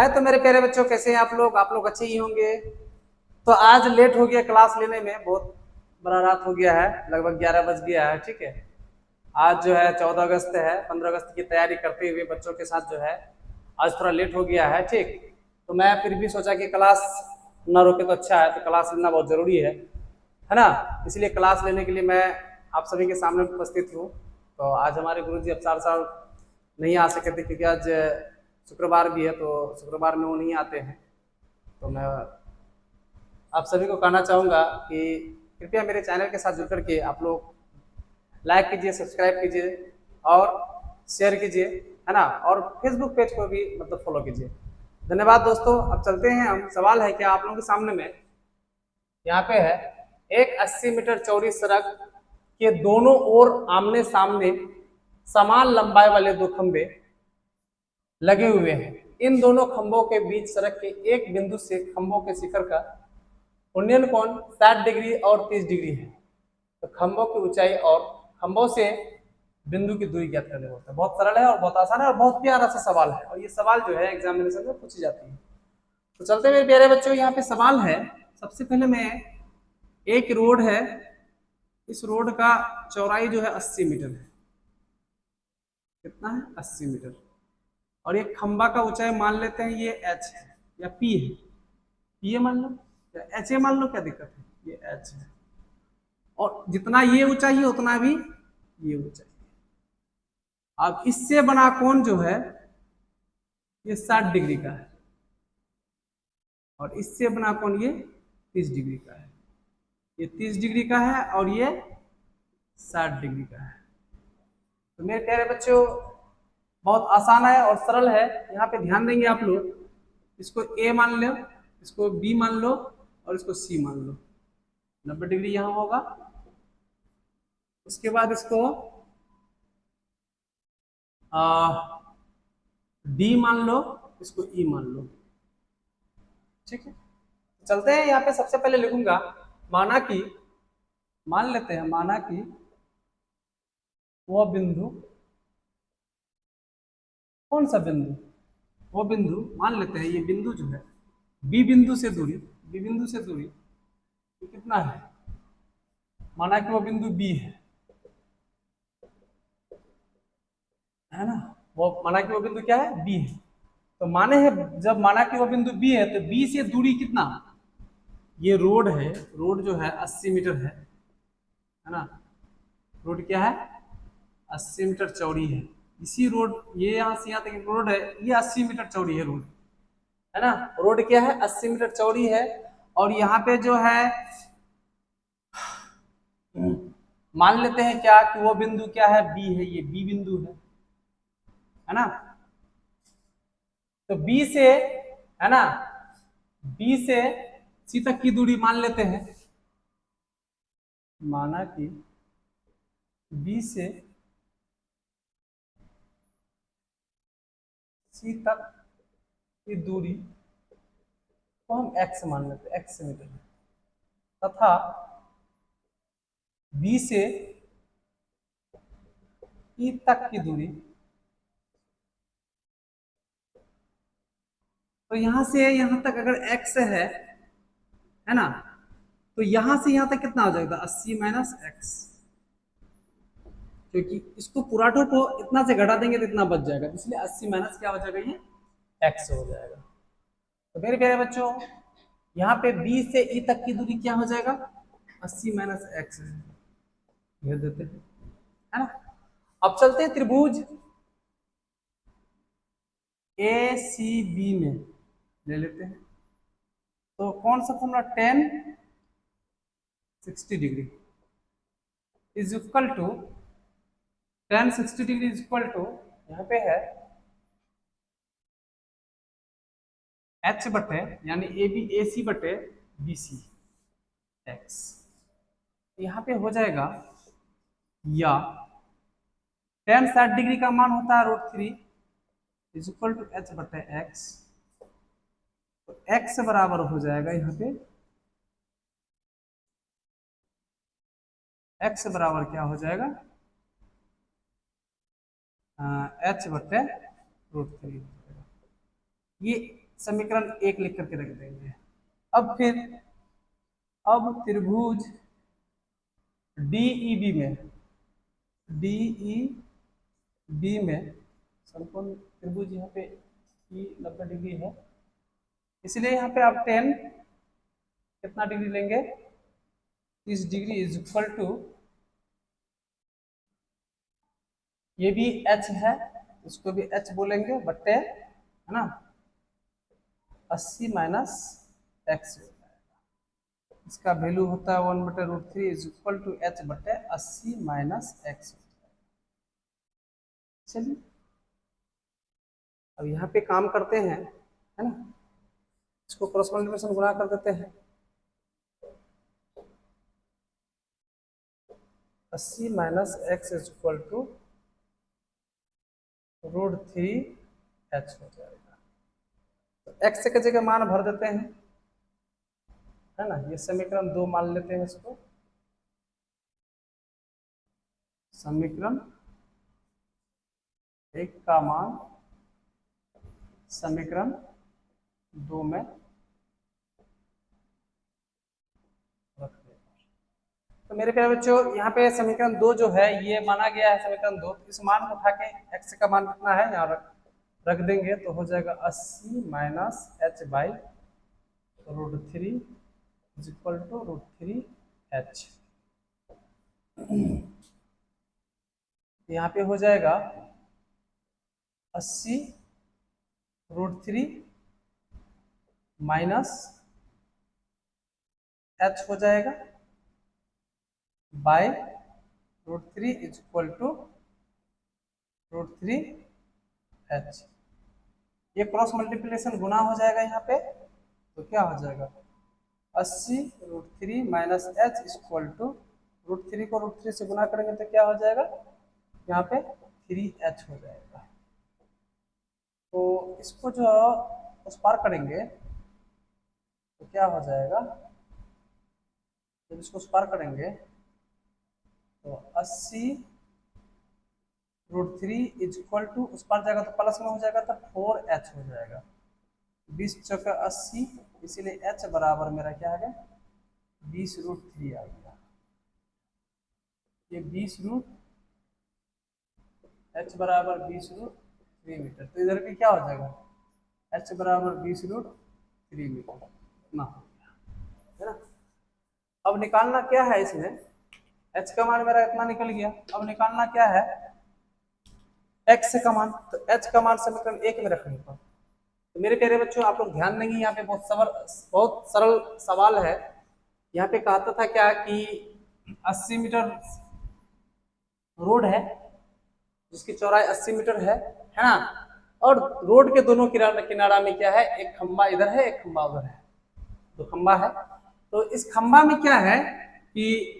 आए तो मेरे प्यारे बच्चों, कैसे हैं आप लोग अच्छे ही होंगे। तो आज लेट हो गया क्लास लेने में, बहुत बड़ा रात हो गया है, लगभग 11 बज गया है। ठीक है, आज जो है 14 अगस्त है, 15 अगस्त की तैयारी करते हुए बच्चों के साथ जो है आज थोड़ा लेट हो गया है। ठीक, तो मैं फिर भी सोचा कि क्लास ना रोके तो अच्छा है, तो क्लास लेना बहुत जरूरी है ना। इसलिए क्लास लेने के लिए मैं आप सभी के सामने उपस्थित हूँ। तो आज हमारे गुरुजी अवसार साहब नहीं आ सके थे, क्योंकि आज शुक्रवार भी है, तो शुक्रवार में वो नहीं आते हैं। तो मैं आप सभी को कहना चाहूँगा कि कृपया मेरे चैनल के साथ जुड़ करके आप लोग लाइक कीजिए, सब्सक्राइब कीजिए और शेयर कीजिए, है ना। और फेसबुक पेज को भी मतलब फॉलो कीजिए। धन्यवाद दोस्तों। अब चलते हैं हम। सवाल है क्या आप लोगों के सामने में, यहाँ पे है, एक 80 मीटर चौड़ी सड़क के दोनों ओर आमने सामने समान लंबाई वाले दो खंबे लगे हुए हैं। इन दोनों खंभों के बीच सड़क के एक बिंदु से खंभों के शिखर का उन्नयन कोण 60 डिग्री और 30 डिग्री है। तो खंभों की ऊंचाई और खंभों से बिंदु की दूरी ज्ञात करने होता है। बहुत सरल है और बहुत आसान है और बहुत प्यारा सा सवाल है, और ये सवाल जो है एग्जामिनेशन में पूछी जाती है। तो चलते मेरे प्यारे बच्चों, यहाँ पे सवाल है। सबसे पहले मैं, एक रोड है, इस रोड का चौड़ाई जो है 80 मीटर है। कितना है? 80 मीटर। और ये खंबा का ऊंचाई मान लेते हैं ये h है या p है। p मान लो या h मान लो, क्या दिक्कत है, ये h है। और जितना ये ऊंचाई है उतना भी ये ऊंचाई है। अब इससे बना कोण जो है ये 60 डिग्री का है, और इससे बना कोण ये 30 डिग्री का है। ये 30 डिग्री का है और ये 60 डिग्री का है। तो मेरे प्यारे बच्चों, बहुत आसान है और सरल है। यहाँ पे ध्यान देंगे आप लोग, इसको ए मान लो, इसको बी मान लो और इसको सी मान लो। 90 डिग्री यहाँ होगा। उसके बाद इसको डी मान लो, इसको ई मान लो। ठीक है, चलते हैं। यहाँ पे सबसे पहले लिखूंगा, माना कि, मान लेते हैं, माना कि वह बिंदु, कौन सा बिंदु, वो बिंदु मान लेते हैं, ये बिंदु जो है बी बिंदु से दूरी, बी बिंदु से दूरी तो कितना है, माना कि वो बिंदु बी है ना। वो माना कि वो बिंदु क्या है, बी है। तो माने है, जब माना कि वो बिंदु बी है, तो बी से दूरी कितना, ये रोड है, रोड जो है 80 मीटर है ना। रोड क्या है, 80 मीटर चौड़ी है। इसी रोड, ये यहाँ से यहाँ तक रोड है, ये 80 मीटर चौड़ी है रोड, है ना। रोड क्या है, 80 मीटर चौड़ी है। और यहाँ पे जो है मान लेते हैं क्या कि वो बिंदु क्या है, बी है, ये बी बिंदु है ना। तो बी से, है ना, बी से सी तक की दूरी मान लेते हैं। माना कि बी से सी तक की दूरी को हम x मान लेते हैं, x मीटर है। तथा बी से ई तक की दूरी, तो यहां से यहां तक अगर x है ना, तो यहां से यहां तक कितना हो जाएगा, 80 माइनस एक्स। क्योंकि इसको पुराठों को इतना से घटा देंगे तो इतना बच जाएगा, इसलिए 80 माइनस क्या हो जाएगा, ये x हो जाएगा। तो मेरे प्यारे बच्चों, यहाँ पे b से e तक की दूरी क्या हो जाएगा, 80 माइनस एक्स भेज देते हैं, है ना। अब चलते हैं त्रिभुज ए सी बी में ले लेते हैं। तो कौन सा formula, 10 60 degree is equal to, 10 60 degree is equal to, यहाँ पे है एच बटे, यानी ए बी ए सी बटे बी सी एक्स। यहाँ पे हो जाएगा, या 10 60 डिग्री का मान होता है √3 इज इक्वल टू एच बटे एक्स। तो एक्स बराबर हो जाएगा, यहाँ पे एक्स बराबर क्या हो जाएगा, एच बटे √3। ये समीकरण 1 लिख करके रख देंगे। अब फिर अब त्रिभुज डीईबी में समकोण त्रिभुज यहाँ पे 90 डिग्री है, इसलिए यहाँ पे आप 10 कितना डिग्री लेंगे, 30 डिग्री इज इक्वल टू, ये भी h है, इसको भी h बोलेंगे, बट्टे है ना 80 माइनस एक्स, इसका वैल्यू होता है 1/√3 इज इक्वल टू h बट्टे 80 माइनस एक्स। चलिए अब यहाँ पे काम करते हैं, है ना, इसको क्रॉस मल्टीप्लिकेशन गुणा कर देते हैं। 80 minus X is equal to √3h हो जाएगा। तो x के जगह मान भर देते हैं, है ना, ये समीकरण 2 मान लेते हैं इसको, समीकरण 1 का मान समीकरण 2 में रख दें। तो मेरे प्यारे बच्चों यहाँ पे समीकरण 2 जो है ये माना गया है समीकरण 2, इस मान को उठा के x का मान कितना है यहाँ रख देंगे, तो हो जाएगा 80 minus h by √3 is equal to √3h। यहाँ पे हो जाएगा 80 √3 माइनस h हो जाएगा bye √3 is equal to √3h। ये क्रॉस मल्टीप्लिकेशन गुना हो जाएगा यहाँ पे, तो क्या हो जाएगा 80 √3 minus h is equal to √3 को √3 से गुना करेंगे तो क्या हो जाएगा, यहाँ पे 3h हो जाएगा। तो इसको जो उस पार करेंगे तो क्या हो जाएगा, जब इसको उस पार करेंगे तो 80 √3 इज इक्वल टू, उस पार जाएगा तो प्लस में हो जाएगा तो 4h हो जाएगा, 20 चौका 80, इसीलिए h बराबर मेरा क्या आ गया 20√3 आ गया। ये 20h बराबर 20√3 मीटर, तो इधर भी क्या हो जाएगा h बराबर 20√3 मीटर ना हो गया, है ना। अब निकालना क्या है इसमें, h का मान मेरा इतना निकल गया, अब निकालना क्या है x का मान, तो h का मान समीकरण 1 में रखने पर। तो मेरे प्यारे बच्चों आप लोग ध्यान देंगे, यहाँ पे बहुत सरल सवाल है। यहाँ पे कहता था क्या कि 80 मीटर रोड है जिसकी चौड़ाई 80 मीटर है ना, और रोड के दोनों किनारा में क्या है, एक खंबा इधर है एक खंबा उधर है, तो खंबा है। तो इस खंबा में क्या है कि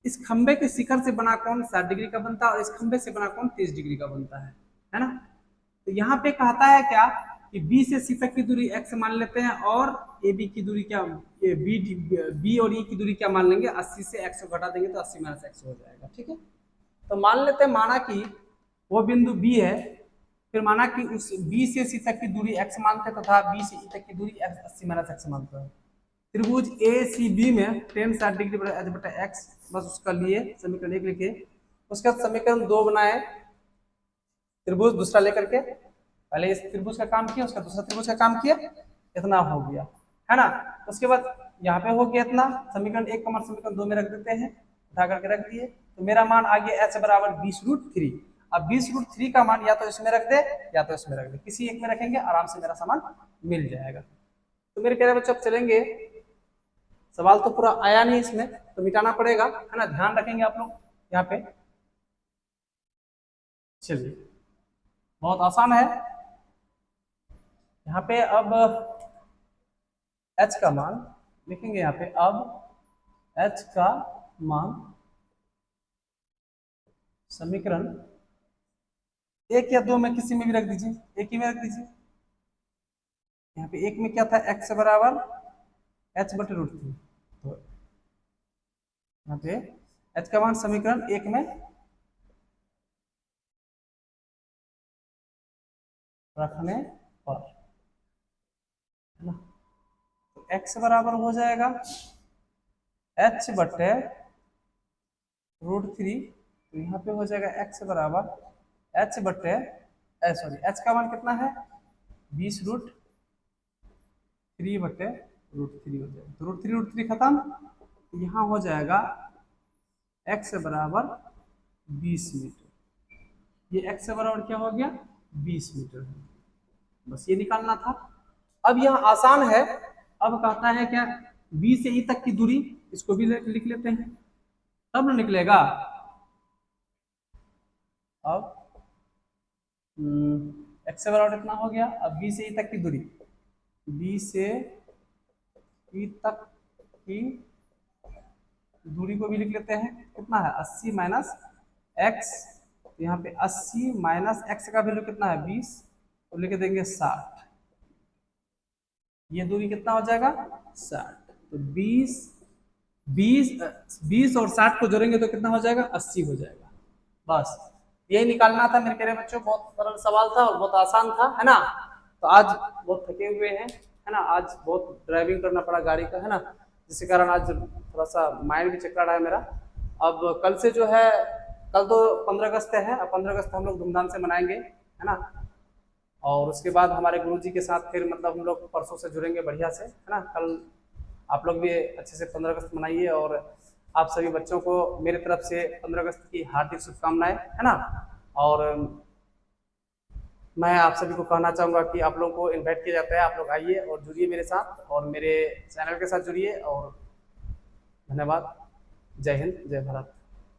इस खंबे के शिखर से बना कोण 60 डिग्री का बनता है और इस खंबे से बना कोण 30 डिग्री का बनता है ना। तो यहाँ पे कहता है क्या कि बी से सी तक की दूरी x मान लेते हैं और ए बी की दूरी क्या, बी और ई की दूरी क्या मान लेंगे, 80 से x को घटा देंगे तो 80 माइनस x हो जाएगा, ठीक है। तो मान लेते हैं, माना कि वो बिंदु B है, फिर माना कि उस B से C तक की दूरी x मानते तथा B से E तक की दूरी 80 माइनस x मानते हैं। त्रिभुज ACB में tan 60 डिग्री h बटा x, बस उसका लिए समीकरण 1 लिखे, उसके बाद समीकरण 2 बनाए, त्रिभुज दूसरा लेकर के, पहले इस त्रिभुज का काम किया उसका दूसरा त्रिभुज का काम किया, इतना हो गया, है ना। उसके बाद यहाँ पे हो गया इतना, समीकरण 1 का मान समीकरण 2 में रख देते हैं, उठा करके रख दिए, तो मेरा मान आ गया h बराबर 20√3। अब 20√3 का मान या तो इसमें रख दे या तो इसमें रख दे, किसी एक में रखेंगे आराम से मेरा सामान मिल जाएगा। तो मेरे प्यारे बच्चों अब चलेंगे, सवाल तो पूरा आया नहीं इसमें तो मिटाना पड़ेगा, है ना, ध्यान रखेंगे आप लोग यहाँ पे। चलिए बहुत आसान है, यहाँ पे अब h का मान लिखेंगे, यहाँ पे अब h का मान समीकरण 1 या 2 में किसी में भी रख दीजिए, एक ही में रख दीजिए। यहाँ पे 1 में क्या था, x बराबर h बटे √3, तो यहाँ पे h का मान समीकरण 1 में रखने पर, है ना। तो x बराबर हो जाएगा h बटे √3, तो यहाँ पे हो जाएगा x बराबर h बटे सॉरी h का मान कितना है 20√3 बटे √3 हो जाएगा, तो √3 खत्म, तो यहाँ हो जाएगा x बराबर 20 मीटर। ये x बराबर क्या हो गया 20 मीटर है, बस ये निकालना था। अब यह आसान है, अब कहता है क्या बी से ई तक की दूरी, इसको भी लिख लेते हैं तब ना निकलेगा। अब एक्स बराबर कितना हो गया, अब बी से ई तक की दूरी, बी से ई तक की दूरी को भी लिख लेते हैं, कितना है 80 माइनस एक्स, यहाँ पे 80 माइनस एक्स का वैल्यू कितना है 20, तो लिख देंगे 60, ये दूरी कितना हो जाएगा 60, तो 20 और 60 को जोड़ेंगे तो कितना हो जाएगा 80 हो जाएगा। बस यही निकालना था मेरे प्यारे बच्चों, बहुत सरल सवाल था और बहुत आसान था, है ना। तो आज बहुत थके हुए हैं, है ना, आज बहुत ड्राइविंग करना पड़ा गाड़ी का, है ना, जिसके कारण आज थोड़ा सा माइंड भी चकरा रहा है मेरा। अब कल से जो है, कल तो 15 अगस्त है, अब 15 अगस्त हम लोग धूमधाम से मनाएंगे, है ना। और उसके बाद हमारे गुरुजी के साथ फिर मतलब हम लोग परसों से जुड़ेंगे बढ़िया से, है ना। कल आप लोग भी अच्छे से 15 अगस्त मनाइए, और आप सभी बच्चों को मेरी तरफ से 15 अगस्त की हार्दिक शुभकामनाएं, है ना। और मैं आप सभी को कहना चाहूँगा कि आप लोगों को इनवाइट किया जाता है, आप लोग आइए और जुड़िए मेरे साथ और मेरे चैनल के साथ जुड़िए, और धन्यवाद। जय हिंद, जय भारत।